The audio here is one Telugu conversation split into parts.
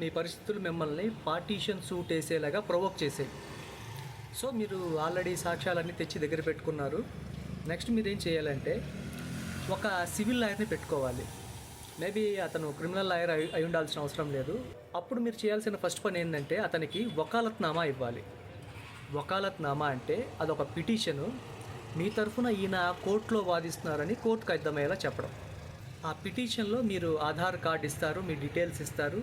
మీ పరిస్థితులు మిమ్మల్ని పార్టీషన్ సూట్ వేసేలాగా ప్రొవోక్ చేసాయి. సో మీరు ఆల్రెడీ సాక్ష్యాలన్నీ తెచ్చి దగ్గర పెట్టుకున్నారు. నెక్స్ట్ మీరు ఏం చేయాలంటే ఒక సివిల్ లాయర్ని పెట్టుకోవాలి. మేబీ అతను క్రిమినల్ లాయర్ అయి ఉండాల్సిన అవసరం లేదు. అప్పుడు మీరు చేయాల్సిన ఫస్ట్ పని ఏంటంటే అతనికి వకాలత్నామా ఇవ్వాలి. వకాలత్నామా అంటే అదొక పిటిషను. మీ తరఫున ఈయన కోర్టులో వాదిస్తున్నారని కోర్టుకు అర్థమయ్యేలా చెప్పడం. ఆ పిటిషన్లో మీరు ఆధార్ కార్డు ఇస్తారు, మీ డీటెయిల్స్ ఇస్తారు,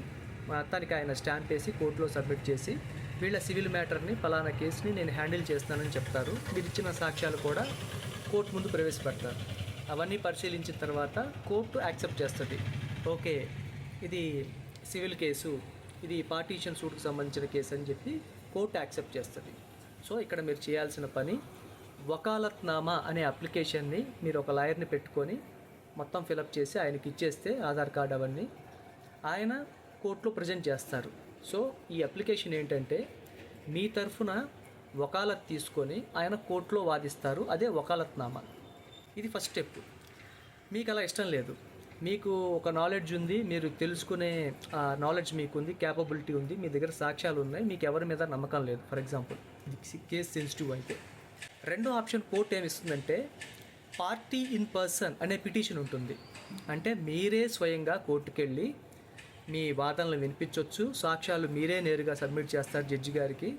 మొత్తానికి ఆయన స్టాంప్ వేసి కోర్టులో సబ్మిట్ చేసి వీళ్ళ సివిల్ మ్యాటర్ని పలానా కేసుని నేను హ్యాండిల్ చేస్తానని చెప్తారు. మీరు ఇచ్చిన సాక్ష్యాలు కూడా కోర్టు ముందు ప్రవేశపెడతారు. అవన్నీ పరిశీలించిన తర్వాత కోర్టు యాక్సెప్ట్ చేస్తుంది. ఓకే, ఇది సివిల్ కేసు, ఇది పార్టీషన్ సూట్కి సంబంధించిన కేసు అని చెప్పి కోర్టు యాక్సెప్ట్ చేస్తుంది. సో ఇక్కడ మీరు చేయాల్సిన పని వకాలత్నామా అనే అప్లికేషన్ని మీరు ఒక లాయర్ని పెట్టుకొని మొత్తం ఫిలప్ చేసి ఆయనకి ఇచ్చేస్తే ఆధార్ కార్డు అవన్నీ ఆయన కోర్టులో ప్రజెంట్ చేస్తారు. సో ఈ అప్లికేషన్ ఏంటంటే మీ తరఫున వకాలత్ తీసుకొని ఆయన కోర్టులో వాదిస్తారు. అదే వకాలత్నామా. ఇది ఫస్ట్ స్టెప్. మీకు అలా ఇష్టం లేదు, మీకు ఒక నాలెడ్జ్ ఉంది, మీరు తెలుసుకునే నాలెడ్జ్ మీకు ఉంది, క్యాపబిలిటీ ఉంది, మీ దగ్గర సాక్ష్యాలు ఉన్నాయి, మీకు ఎవరి మీద నమ్మకం లేదు, ఫర్ ఎగ్జాంపుల్ ఇది కేసు సెన్సిటివ్ అయితే, రెండో ఆప్షన్ కోర్టు ఏమి ఇస్తుందంటే పార్టీ ఇన్ పర్సన్ అనే పిటిషన్ ఉంటుంది. అంటే మీరే స్వయంగా కోర్టుకు వెళ్ళి మీ వాదనలు వినిపించవచ్చు, సాక్ష్యాలు మీరే నేరుగా సబ్మిట్ చేస్తారు జడ్జి గారికి.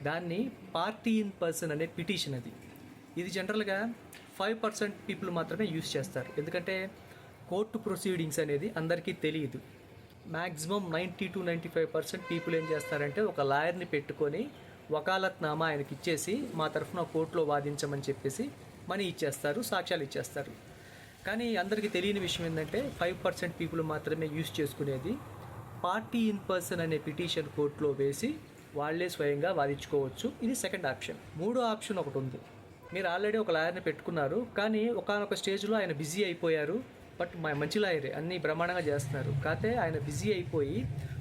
దాన్ని పార్టీ ఇన్ పర్సన్ అనే పిటిషన్ అది. ఇది జనరల్గా 5% పీపుల్ మాత్రమే యూజ్ చేస్తారు. ఎందుకంటే కోర్టు ప్రొసీడింగ్స్ అనేది అందరికీ తెలియదు. మ్యాక్సిమం 90-95% పీపుల్ ఏం చేస్తారంటే ఒక లాయర్ని పెట్టుకొని వకాలత్నామా ఆయనకి ఇచ్చేసి మా తరఫున కోర్టులో వాదించమని చెప్పేసి మనీ ఇచ్చేస్తారు, సాక్ష్యాలు ఇచ్చేస్తారు. కానీ అందరికీ తెలియని విషయం ఏంటంటే 5% పీపుల్ మాత్రమే యూజ్ చేసుకునేది పార్టీ ఇన్ పర్సన్ అనే పిటిషన్ కోర్టులో వేసి వాళ్ళే స్వయంగా వాదించుకోవచ్చు. ఇది సెకండ్ ఆప్షన్. మూడో ఆప్షన్ ఒకటి ఉంది. మీరు ఆల్రెడీ ఒక లాయర్ని పెట్టుకున్నారు, కానీ ఒకానొక స్టేజ్లో ఆయన బిజీ అయిపోయారు. బట్ మంచి లాయరే, అన్నీ బ్రహ్మాండంగా చేస్తున్నారు. కాకపోతే ఆయన బిజీ అయిపోయి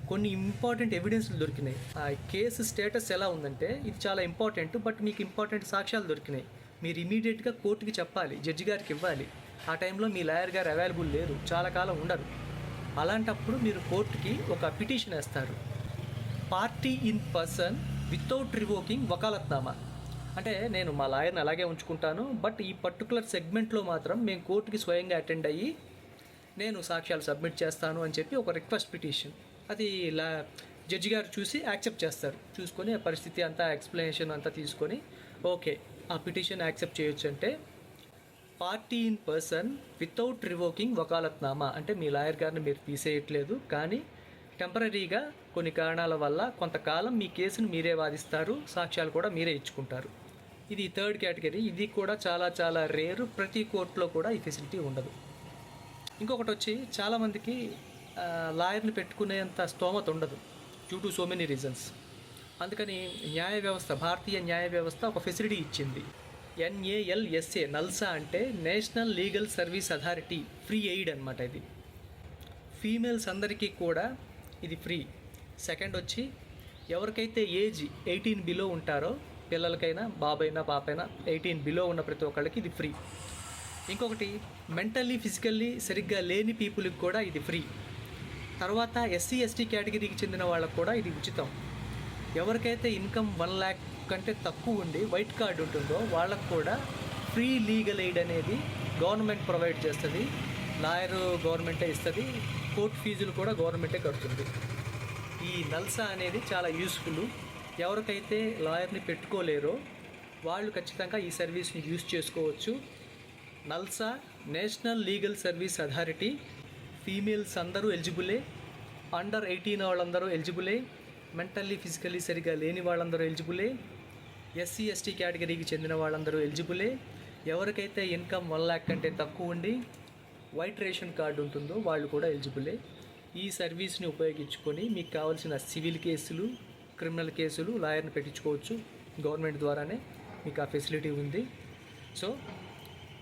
కొన్ని ఇంపార్టెంట్ ఎవిడెన్స్లు దొరికినాయి. ఆ కేసు స్టేటస్ ఎలా ఉందంటే ఇది చాలా ఇంపార్టెంట్, బట్ మీకు ఇంపార్టెంట్ సాక్ష్యాలు దొరికినాయి. మీరు ఇమీడియట్గా కోర్టుకి చెప్పాలి, జడ్జి గారికి ఇవ్వాలి. ఆ టైంలో మీ లాయర్ గారు అవైలబుల్ లేరు, చాలా కాలం ఉండరు. అలాంటప్పుడు మీరు కోర్టుకి ఒక పిటిషన్ వేస్తారు, party in person without revoking vakalatnama. అంటే నేను మా లాయర్ని అలాగే ఉంచుకుంటాను, బట్ ఈ పర్టికులర్ సెగ్మెంట్లో మాత్రం మేము కోర్టుకి స్వయంగా అటెండ్ అయ్యి నేను సాక్ష్యాలు సబ్మిట్ చేస్తాను అని చెప్పి ఒక రిక్వెస్ట్ పిటిషన్. అది జడ్జి గారు చూసి యాక్సెప్ట్ చేస్తారు. చూసుకొని ఆ పరిస్థితి అంతా ఎక్స్ప్లెనేషన్ అంతా తీసుకొని ఓకే ఆ పిటిషన్ యాక్సెప్ట్ చేయొచ్చు. అంటే party in person without revoking vakalatnama అంటే మీ లాయర్ గారిని మీరు తీసేయట్లేదు, కానీ టెంపరీగా కొన్ని కారణాల వల్ల కొంతకాలం మీ కేసును మీరే వాదిస్తారు, సాక్ష్యాలు కూడా మీరే ఇచ్చుకుంటారు. ఇది థర్డ్ కేటగిరీ. ఇది కూడా చాలా చాలా రేరు, ప్రతి కోర్టులో కూడా ఈ ఫెసిలిటీ ఉండదు. ఇంకొకటి వచ్చి చాలామందికి లాయర్ని పెట్టుకునేంత స్తోమత ఉండదు due to so many reasons. అందుకని న్యాయ వ్యవస్థ, భారతీయ న్యాయ వ్యవస్థ ఒక ఫెసిలిటీ ఇచ్చింది. NALSA, నల్సా అంటే national legal service authority, free aid అనమాట. ఇది ఫీమేల్స్ అందరికీ కూడా ఇది ఫ్రీ. సెకండ్ వచ్చి ఎవరికైతే ఏజ్ 18 బిలో ఉంటారో, పిల్లలకైనా బాబైనా పాపైనా 18 బిలో ఉన్న ప్రతి ఒక్కళ్ళకి ఇది ఫ్రీ. ఇంకొకటి మెంటల్లీ ఫిజికల్లీ సరిగ్గా లేని పీపుల్కి కూడా ఇది ఫ్రీ. తర్వాత SC/ST కేటగిరీకి చెందిన వాళ్ళకు కూడా ఇది ఉచితం. ఎవరికైతే ఇన్కమ్ 1 lakh కంటే తక్కువ ఉండి వైట్ కార్డు ఉంటుందో వాళ్ళకు కూడా ఫ్రీ లీగల్ ఎయిడ్ అనేది గవర్నమెంట్ ప్రొవైడ్ చేస్తుంది. లాయరు గవర్నమెంటే ఇస్తుంది, కోర్టు ఫీజులు కూడా గవర్నమెంటే కడుతుంది. ఈ నల్సా అనేది చాలా యూస్ఫుల్. ఎవరికైతే లాయర్ని పెట్టుకోలేరో వాళ్ళు ఖచ్చితంగా ఈ సర్వీస్ని యూజ్ చేసుకోవచ్చు. NALSA national legal service authority. Females అందరూ ఎలిజిబులే, అండర్ 18 వాళ్ళందరూ ఎలిజిబులే, మెంటల్లీ ఫిజికల్లీ సరిగా లేని వాళ్ళందరూ ఎలిజిబులే, SC/ST కేటగిరీకి చెందిన వాళ్ళందరూ ఎలిజిబులే. ఎవరికైతే ఇన్కమ్ 1 lakh కంటే తక్కువ ఉండి వైట్ రేషన్ కార్డు ఉంటుందో వాళ్ళు కూడా ఎలిజిబులే. ఈ సర్వీస్ని ఉపయోగించుకొని మీకు కావాల్సిన సివిల్ కేసులు, క్రిమినల్ కేసులు లాయర్ని పెట్టించుకోవచ్చు. గవర్నమెంట్ ద్వారానే మీకు ఆ ఫెసిలిటీ ఉంది. సో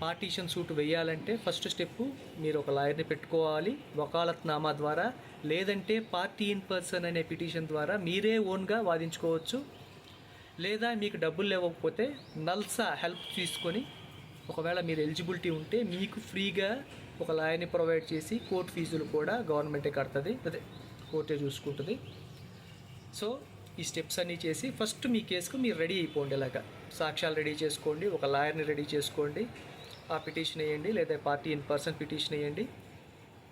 పార్టీషన్ సూట్ వేయాలంటే ఫస్ట్ స్టెప్ మీరు ఒక లాయర్ని పెట్టుకోవాలి వకాలత్నామా ద్వారా, లేదంటే పార్టీ ఇన్ పర్సన్ అనే పిటిషన్ ద్వారా మీరే ఓన్గా వాదించుకోవచ్చు. లేదా మీకు డబ్బులు లేవకపోతే నల్సా హెల్ప్ తీసుకొని ఒకవేళ మీరు ఎలిజిబిలిటీ ఉంటే మీకు ఫ్రీగా ఒక లాయర్ని ప్రొవైడ్ చేసి కోర్టు ఫీజులు కూడా గవర్నమెంటే కడుతుంది. అదే కోర్టే చూసుకుంటుంది. సో ఈ స్టెప్స్ అన్నీ చేసి ఫస్ట్ మీ కేసుకు మీరు రెడీ అయిపోండి. ఇలాగా సాక్ష్యాలు రెడీ చేసుకోండి, ఒక లాయర్ని రెడీ చేసుకోండి, ఆ పిటిషన్ వేయండి, లేదా పార్టీ ఇన్ పర్సన్ పిటిషన్ వేయండి.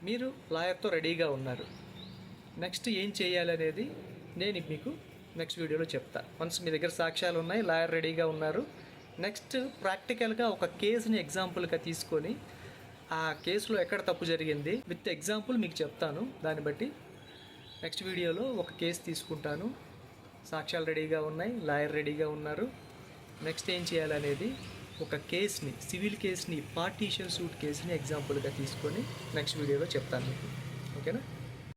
మీరు లాయర్తో రెడీగా ఉన్నారు. నెక్స్ట్ ఏం చేయాలనేది నేను మీకు నెక్స్ట్ వీడియోలో చెప్తా. వన్స్ మీ దగ్గర సాక్ష్యాలు ఉన్నాయి, లాయర్ రెడీగా ఉన్నారు, నెక్స్ట్ ప్రాక్టికల్గా ఒక కేసుని ఎగ్జాంపుల్గా తీసుకొని ఆ కేసులో ఎక్కడ తప్పు జరిగింది విత్ ఎగ్జాంపుల్ మీకు చెప్తాను. దాన్ని బట్టి నెక్స్ట్ వీడియోలో ఒక కేసు తీసుకుంటాను. సాక్ష్యాలు రెడీగా ఉన్నాయి, లాయర్ రెడీగా ఉన్నారు. నెక్స్ట్ ఏం చేయాలనేది ఒక కేసుని, సివిల్ కేసుని, పార్టీషన్ సూట్ కేసుని ఎగ్జాంపుల్గా తీసుకొని నెక్స్ట్ వీడియోలో చెప్తాను మీకు. ఓకేనా?